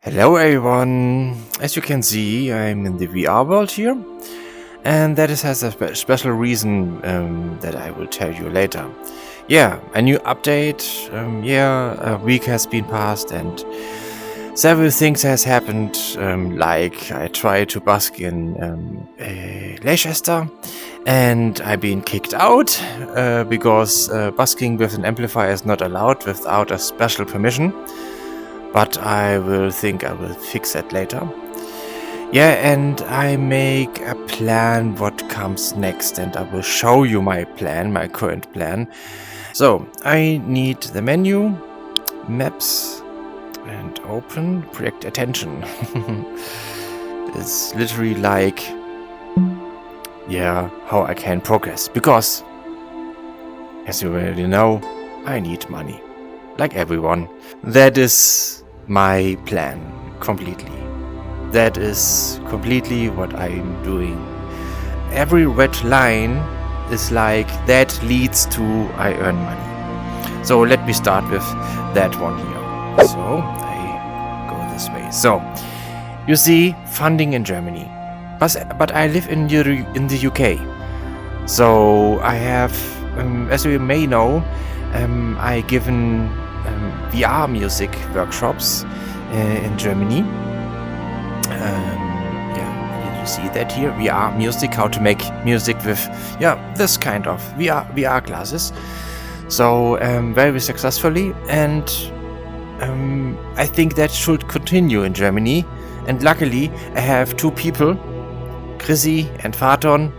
Hello everyone! As you can see, I'm in the VR world here, and has a special reason that I will tell you later. Yeah, a new update. A week has been passed and several things has happened. Like I tried to busk in Leicester, and I've been kicked out because busking with an amplifier is not allowed without a special permission. But I will fix that later. Yeah, and I make a plan what comes next, and I will show you my plan, my current plan. So, I need the menu, maps, and open, project attention. It's literally like, how I can progress. Because, as you already know, I need money. Like everyone. That is my plan, completely. That is completely what I'm doing. Every red line is like, that leads to I earn money. So let me start with that one here. So, I go this way. So, you see, funding in Germany. But I live in the UK. So, I have, as you may know, I given VR music workshops in Germany. You see that here, VR music, how to make music with this kind of VR classes. So very successfully, and I think that should continue in Germany. And luckily, I have two people, Chrissy and Faton,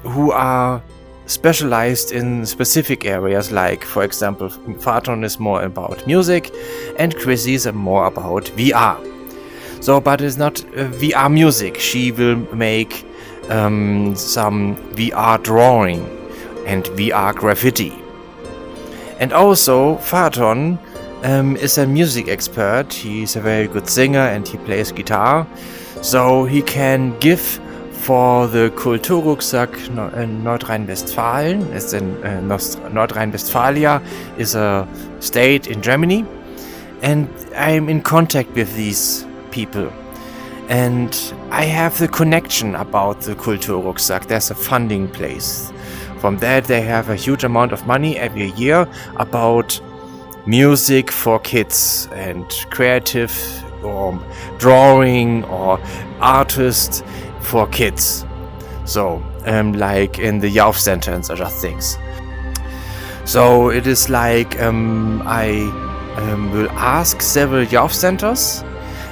who are specialized in specific areas, like, for example, Faton is more about music and Chrissy is more about VR. So, but it's not VR music. She will make some VR drawing and VR graffiti. And also, Faton is a music expert. He's a very good singer and he plays guitar. So he can give for the Kulturrucksack Nordrhein-Westfalen. It's in Nordrhein-Westfalia is a state in Germany, and I'm in contact with these people, and I have the connection about the Kulturrucksack. There's a funding place. From that, they have a huge amount of money every year about music for kids and creative or drawing or artists for kids. So, like in the youth center and such things. So it is like I will ask several youth centers,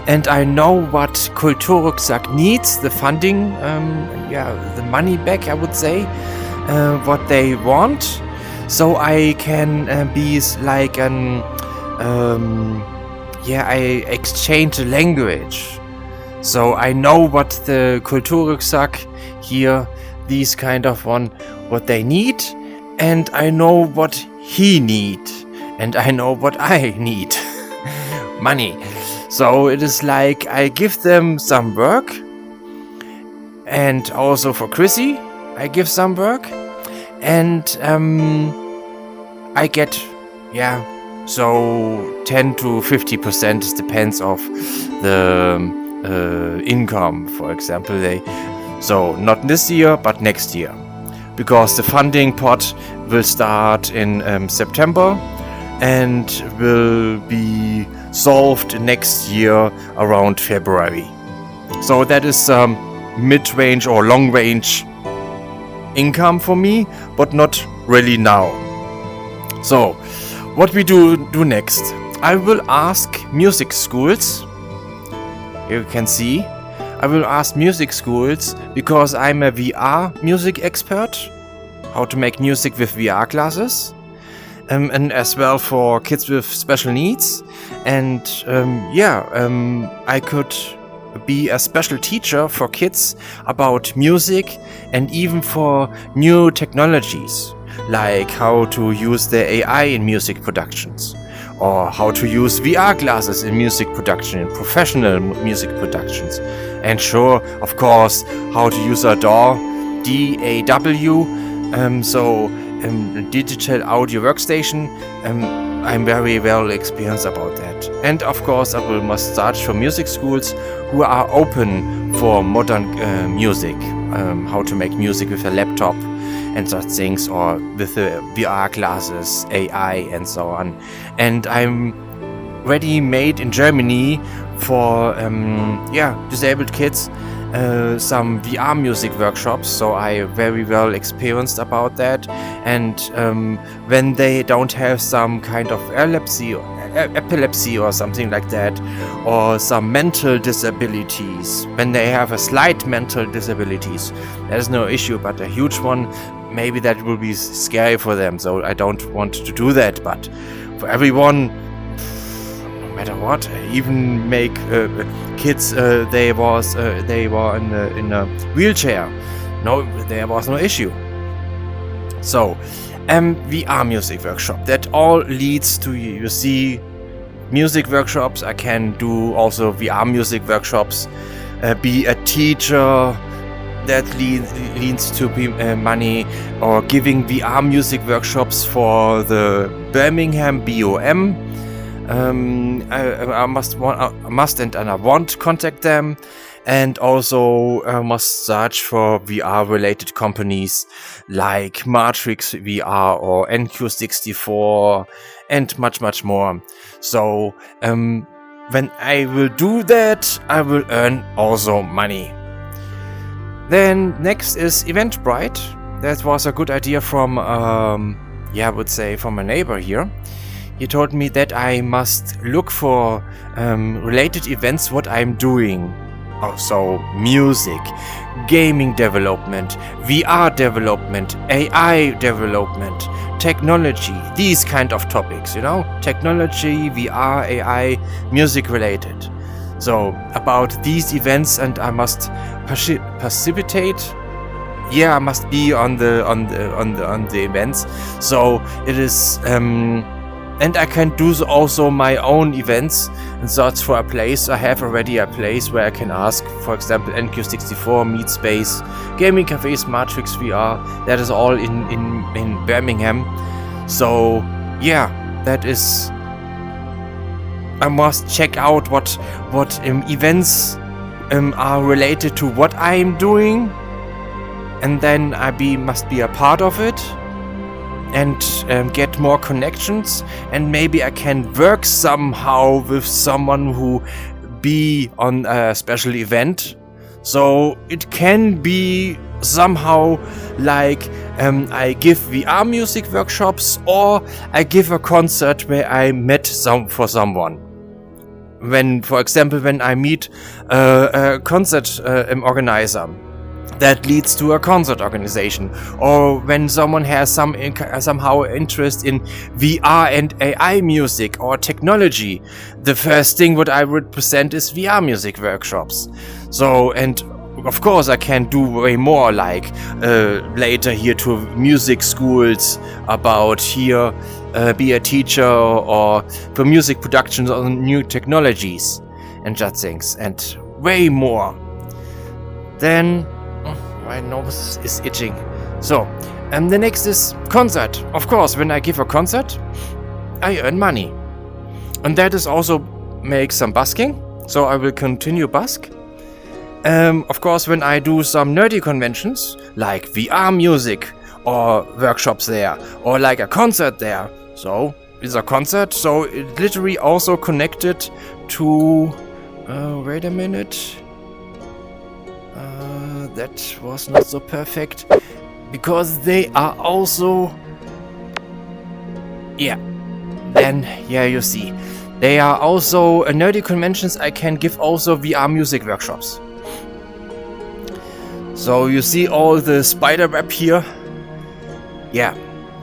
and I know what Kulturrucksack needs, the funding, the money back, I would say, what they want. So I can be like I exchange the language. So I know what the Kulturrucksack here, these kind of one, what they need, and I know what he need, and I know what I need. Money. So it is like I give them some work, and also for Chrissy I give some work, and I get so 10 to 50% depends of the income, for example. So not this year but next year, because the funding pot will start in September and will be solved next year around February. So that is mid-range or long-range income for me, but not really now. So what we do next, I will ask music schools. You can see, I will ask music schools, because I'm a VR music expert, how to make music with VR classes, and as well for kids with special needs. And I could be a special teacher for kids about music and even for new technologies, like how to use the AI in music productions, or how to use VR glasses in music production, in professional music productions. And sure, of course, how to use a DAW, DAW, digital audio workstation, I'm very well experienced about that. And of course, I will must search for music schools who are open for modern music, how to make music with a laptop and such things, or with VR classes, AI, and so on. And I'm ready made in Germany for disabled kids some VR music workshops, so I very well experienced about that. And when they don't have some kind of epilepsy or something like that, or some mental disabilities, when they have a slight mental disabilities, there's no issue, but a huge one, maybe that will be scary for them, so I don't want to do that. But for everyone, no matter what, even make kids, they were in a wheelchair, no, there was no issue. So VR music workshop, that all leads to, you see, music workshops. I can do also VR music workshops, be a teacher, that leads to money, or giving VR music workshops for the Birmingham BOM. I must and I want to contact them, and also must search for VR related companies like Matrix VR or NQ64 and much more. So when I will do that, I will earn also money. Then next is Eventbrite. That was a good idea from I would say from a neighbor here. He told me that I must look for related events what I'm doing. Also music, gaming development, VR development, AI development, technology, these kind of topics, you know? Technology, VR, AI, music related. So about these events, and I must precipitate. Yeah, I must be on the events. So it is and I can do also my own events and search for a place. I have already a place where I can ask, for example, NQ64, Meet Space, Gaming Cafes, Matrix VR. That is all in Birmingham. So yeah, that is. I must check out what events are related to what I'm doing, and then I must be a part of it, and get more connections, and maybe I can work somehow with someone who be on a special event. So it can be somehow like I give VR music workshops, or I give a concert where I met someone. When, for example, when I meet a concert organizer, that leads to a concert organization. Or when someone has somehow interest in VR and AI music or technology, the first thing what I would present is VR music workshops. So, and of course I can do way more, like later here to music schools about here, be a teacher, or for music productions on new technologies and such things, and way more. Then my nose is itching. So, the next is concert. Of course, when I give a concert, I earn money. And that is also make some busking. So I will continue busk. Of course, when I do some nerdy conventions, like VR music or workshops there, or like a concert there. So, it's a concert, so it literally also connected to... wait a minute. That was not so perfect, because they are also... Yeah, then, yeah, you see. They are also nerdy conventions. I can give also VR music workshops. So you see all the spider web here. Yeah,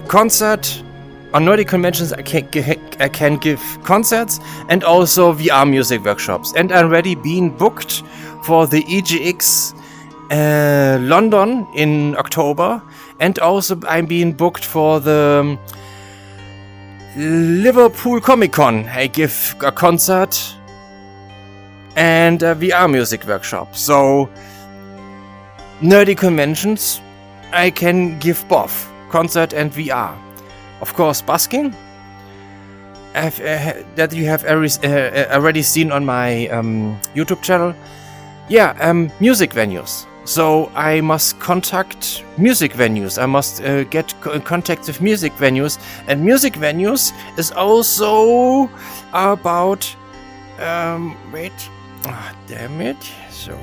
concert on nerdy conventions. I can give concerts and also VR music workshops. And I'm already being booked for the EGX London in October, and also I'm being booked for the Liverpool Comic Con. I give a concert and a VR music workshop. So nerdy conventions, I can give both concert and VR. Of course, busking. that you have already seen on my YouTube channel. Yeah, music venues. So I must contact music venues. I must get contact with music venues, and music venues is also about. Wait. Oh, damn it. So.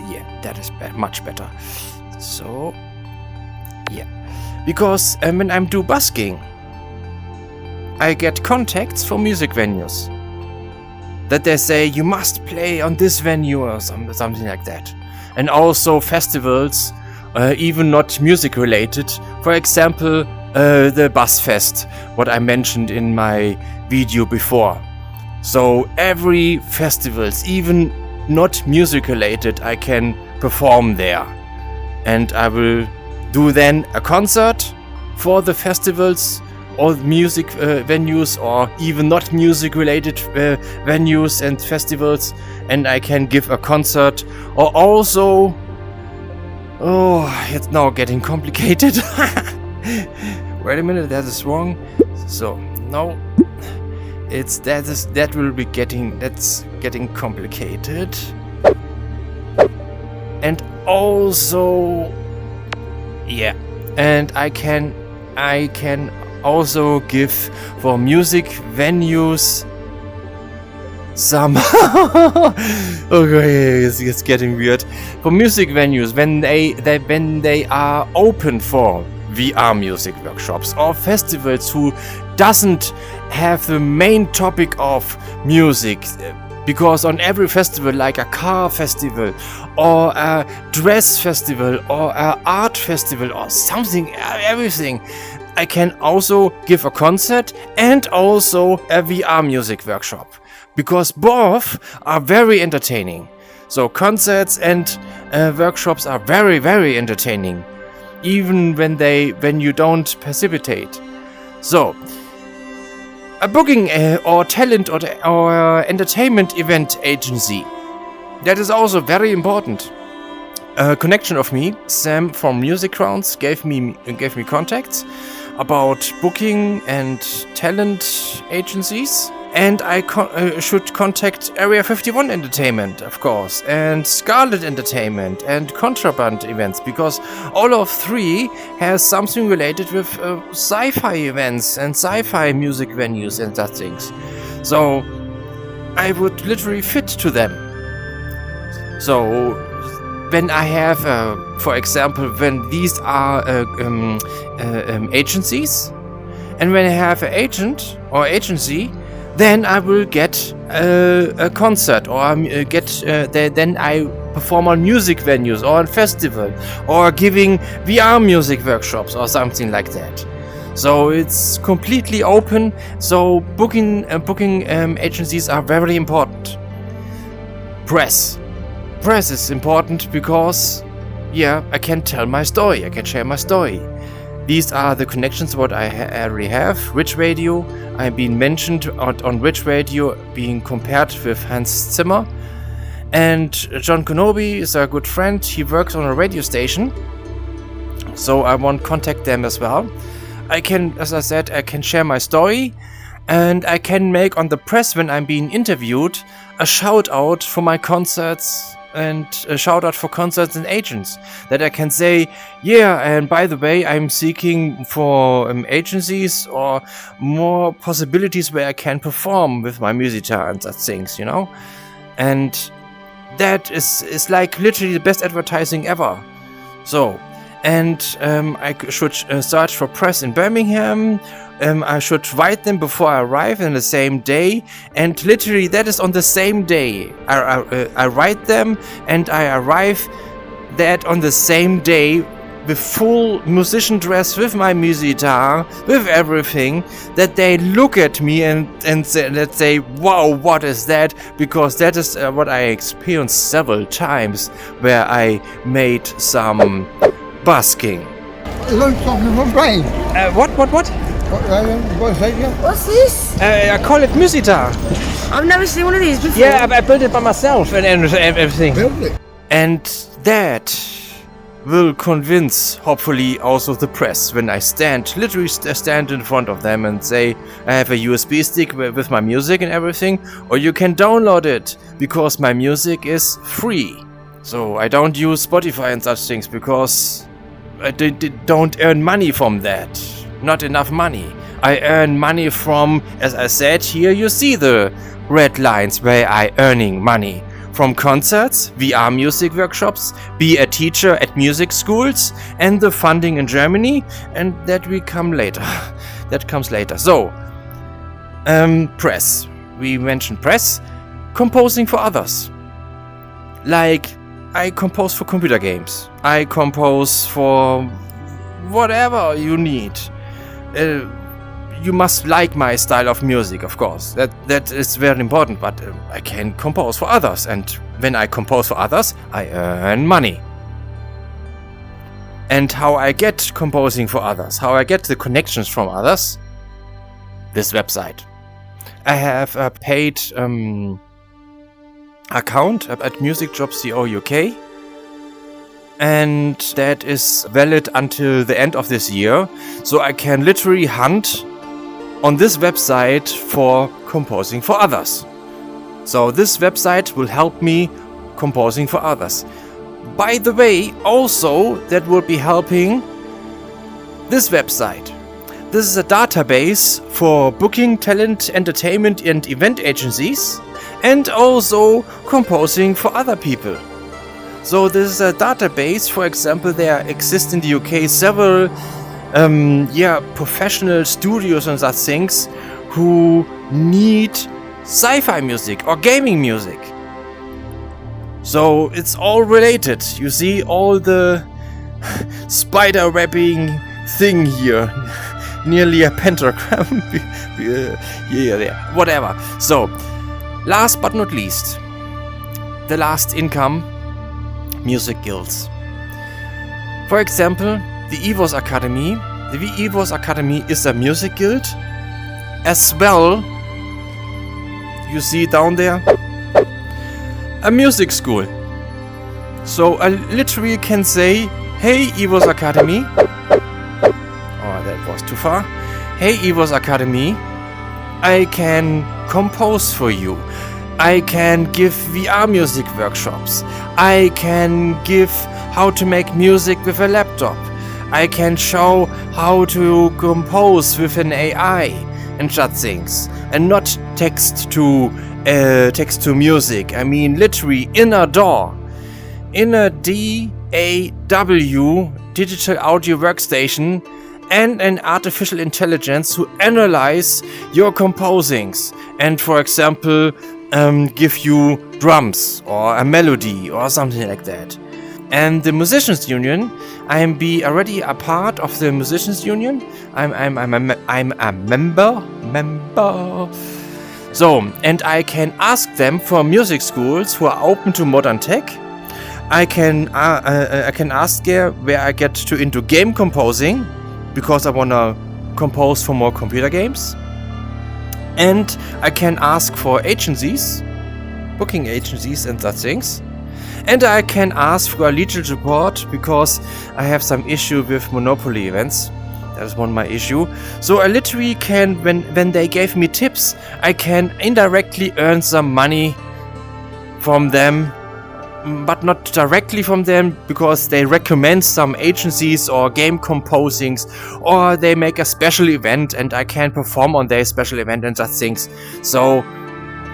Yeah, that is much better. So. Yeah. Because when I'm do busking, I get contacts from music venues. That they say you must play on this venue or something like that. And also festivals, even not music related. For example, the Buzzfest, what I mentioned in my video before. So every festivals, even not music related, I can perform there. And I will do then a concert for the festivals or music venues, or even not music related venues and festivals, and I can give a concert. Or also, oh, it's now getting complicated. Wait a minute, that is wrong. So no, that's getting complicated. And also, yeah, and I can also give for music venues some okay, it's getting weird. For music venues, when they are open for VR music workshops or festivals who doesn't have the main topic of music, because on every festival, like a car festival or a dress festival or a art festival or something, everything, I can also give a concert and also a VR music workshop, because both are very entertaining. So concerts and workshops are very, very entertaining, even when you don't participate. So a booking or talent or entertainment event agency, that is also very important. A connection of me, Sam from Music Grounds, gave me contacts about booking and talent agencies, and I should contact Area 51 Entertainment, of course, and Scarlet Entertainment and Contraband events, because all of three has something related with sci-fi events and sci-fi music venues and such things. So I would literally fit to them. So when I have, for example, when these are agencies, and when I have an agent or agency, then I will get a concert, or then I perform on music venues or on festival, or giving VR music workshops or something like that. So it's completely open. So booking agencies are very important. Press is important because, yeah, I can tell my story. I can share my story. These are the connections what I already have. Rich Radio, I've been mentioned on Rich Radio, being compared with Hans Zimmer. And John Kenobi is a good friend. He works on a radio station. So I want to contact them as well. I can, as I said, I can share my story. And I can make on the press, when I'm being interviewed, a shout out for my concerts and a shout out for concerts and agents, that I can say, yeah, and by the way, I'm seeking for agencies or more possibilities where I can perform with my music and such things, you know. And that is like literally the best advertising ever. So, and I should search for press in Birmingham. I should write them before I arrive in the same day, and literally that is on the same day. I write them and I arrive that on the same day with full musician dress, with my music guitar, with everything, that they look at me and say, wow, what is that? Because that is what I experienced several times, where I made some busking. It looks like my brain. What? What's that? Yeah? What's this? I call it musitar. I've never seen one of these before. Yeah, I built it by myself and everything. Build it. And that will convince, hopefully, also the press when I literally stand in front of them and say, I have a USB stick with my music and everything, or you can download it, because my music is free. So I don't use Spotify and such things, because I don't earn money from that. Not enough money. I earn money from, as I said, here you see the red lines where I earning money. From concerts, VR music workshops, be a teacher at music schools, and the funding in Germany, and that will come later. That comes later. So, press. We mentioned press. Composing for others. Like, I compose for computer games. I compose for whatever you need. You must like my style of music, of course. That is very important, but I can compose for others, and when I compose for others, I earn money. And how I get composing for others, how I get the connections from others? This website. I have a paid account at musicjobs.co UK, and that is valid until the end of this year, so I can literally hunt on this website for composing for others. So this website will help me composing for others. By the way, also that will be helping this website. This is a database for booking talent, entertainment and event agencies, and also composing for other people. So this is a database. For example, there exist in the UK several professional studios and such things who need sci-fi music or gaming music. So it's all related. You see all the spider webbing thing here. Nearly a pentagram. Yeah, whatever. So, last but not least, the last income, music guilds. For example, the EVOS Academy. The EVOS Academy is a music guild. As well, you see down there, a music school. So I literally can say, hey EVOS Academy. Oh, that was too far. Hey EVOS Academy, I can compose for you. I can give VR music workshops. I can give how to make music with a laptop. I can show how to compose with an AI and such things, and not text to music. I mean, literally in a DAW, in a DAW, digital audio workstation, and an artificial intelligence who analyze your composings and, for example, give you drums or a melody or something like that. And the Musicians Union, I'm already a part of the Musicians Union. I'm a member. So, and I can ask them for music schools who are open to modern tech. I can ask there where I get into game composing, because I wanna compose for more computer games. And I can ask for agencies, booking agencies and such things. And I can ask for a legal support, because I have some issue with monopoly events. That is one of my issue. So I literally can, when they gave me tips, I can indirectly earn some money from them, but not directly from them, because they recommend some agencies or game composings, or they make a special event and I can perform on their special event and such things. So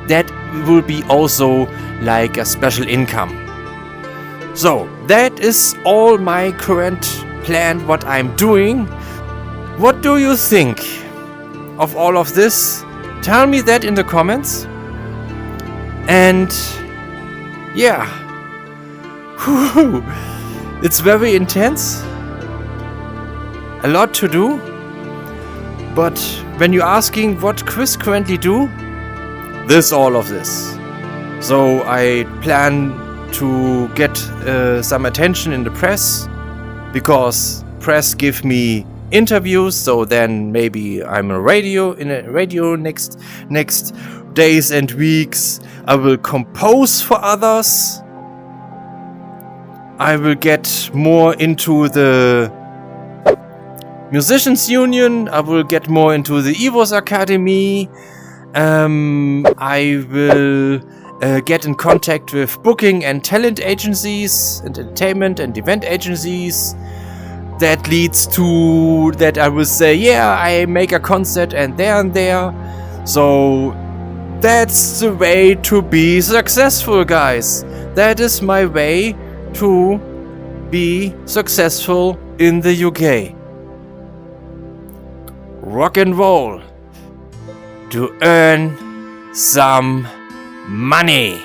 that will be also like a special income. So that is all my current plan, what I'm doing. What do you think of all of this? Tell me that in the comments. And yeah, it's very intense, a lot to do. But when you're asking what Chris currently do, all of this. So I plan to get some attention in the press, because press give me interviews, so then maybe I'm in a radio next days and weeks. I will compose for others, I will get more into the Musicians Union. I will get more into the EVOS Academy. I will get in contact with booking and talent agencies, entertainment and event agencies. That leads to that I will say, yeah, I make a concert and there. So that's the way to be successful, guys. That is my way to be successful in the UK. Rock and roll to earn some money.